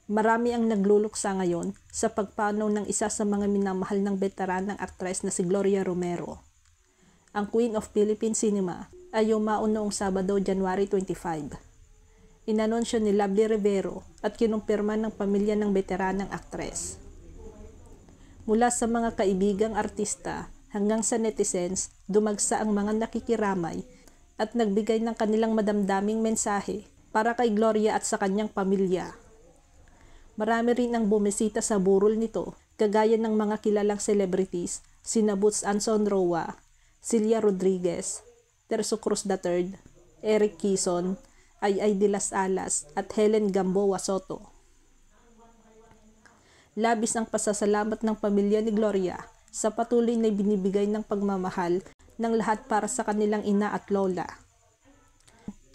Marami ang nagluluksa ngayon sa pagpanaw ng isa sa mga minamahal ng veteranang aktres na si Gloria Romero. Ang Queen of Philippine Cinema ay yumao noong Sabado, January 25. Inanunsyo ni Lovely Rivero at kinumpirma ng pamilya ng veteranang aktres. Mula sa mga kaibigang artista hanggang sa netizens, dumagsa ang mga nakikiramay at nagbigay ng kanilang madamdaming mensahe para kay Gloria at sa kanyang pamilya. Marami rin ang bumisita sa burol nito, kagaya ng mga kilalang celebrities, sina Boots Anson Roa, Celia Rodriguez, Terso Cruz III, Eric Quezon, Ay de las Alas at Helen Gamboa Soto. Labis ang pasasalamat ng pamilya ni Gloria sa patuloy na binibigay ng pagmamahal ng lahat para sa kanilang ina at lola.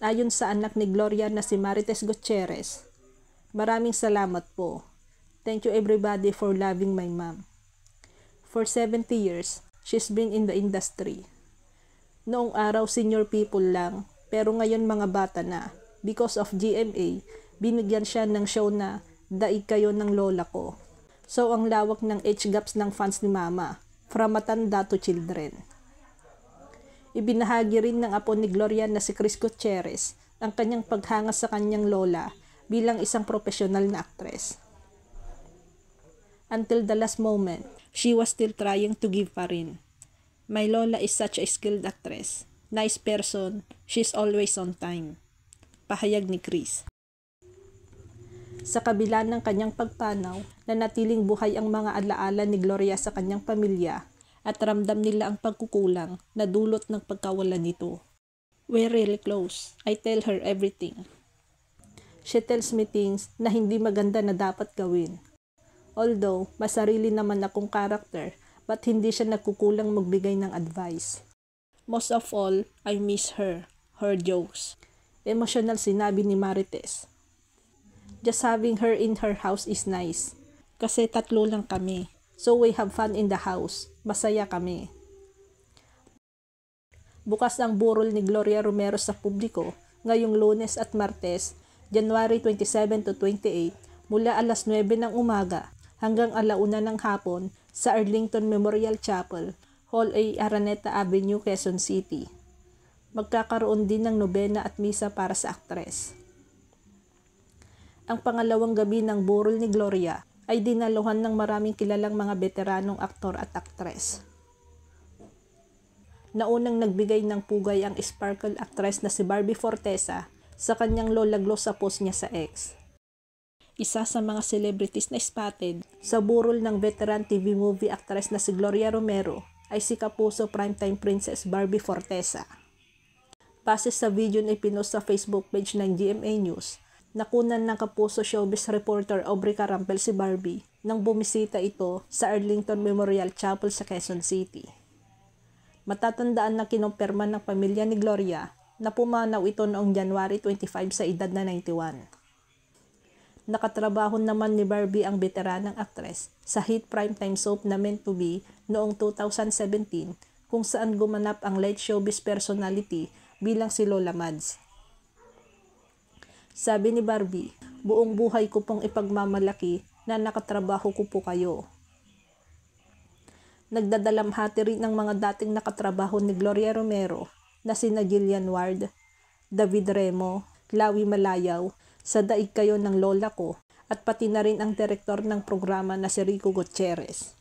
Ayon sa anak ni Gloria na si Marites Gutierrez, "Maraming salamat po. Thank you everybody for loving my mom. For 70 years, she's been in the industry. Noong araw senior people lang, pero ngayon mga bata na. Because of GMA, binigyan siya ng show na Daig Kayo ng Lola Ko. So ang lawak ng age gaps ng fans ni Mama, from matanda to children." Ibinahagi rin ng apo ni Gloria na si Chris Gutierrez ang kanyang paghanga sa kanyang lola bilang isang profesional na aktres. "Until the last moment, she was still trying to give pa rin. My lola is such a skilled actress. Nice person, she's always on time." Pahayag ni Chris. Sa kabila ng kanyang pagpanaw, nanatiling buhay ang mga alaala ni Gloria sa kanyang pamilya at ramdam nila ang pagkukulang na dulot ng pagkawala nito. "We're really close. I tell her everything. She tells me things na hindi maganda na dapat gawin. Although, masarili naman akong karakter, but hindi siya nagkukulang magbigay ng advice. Most of all, I miss her jokes." Emosyonal sinabi ni Marites. "Just having her in her house is nice. Kasi 3 lang kami. So we have fun in the house. Masaya kami." Bukas ang burol ni Gloria Romero sa publiko ngayong Lunes at Martes, January 27 to 28, mula alas 9 ng umaga hanggang 1:00 ng hapon sa Arlington Memorial Chapel, Hall A, Araneta Avenue, Quezon City. Magkakaroon din ng nobena at misa para sa aktres. Ang pangalawang gabi ng burol ni Gloria ay dinaluhan ng maraming kilalang mga veteranong aktor at aktres. Naunang nagbigay ng pugay ang sparkle actress na si Barbie Fortesa sa kanyang Lola Glow sa post niya sa X. Isa sa mga celebrities na spotted sa burol ng veteran TV movie actress na si Gloria Romero ay si Kapuso primetime princess Barbie Fortesa. Base sa video na ipinost sa Facebook page ng GMA News, nakunan ng Kapuso showbiz reporter Aubrey Carampel si Barbie nang bumisita ito sa Arlington Memorial Chapel sa Quezon City. Matatandaan na kinumpirma ng pamilya ni Gloria na pumanaw ito noong January 25 sa edad na 91. Nakatrabaho naman ni Barbie ang veteranang aktres sa hit primetime soap na Meant to Be noong 2017 kung saan gumanap ang late showbiz personality bilang si Lola Mads. Sabi ni Barbie, "Buong buhay ko pong ipagmamalaki na nakatrabaho ko po kayo." Nagdadalamhati rin ng mga dating nakatrabaho ni Gloria Romero na sina Gillian Ward, David Remo, Lawi Malayaw, sa Daig Kayo ng Lola Ko, at pati na rin ang direktor ng programa na si Rico Gutierrez.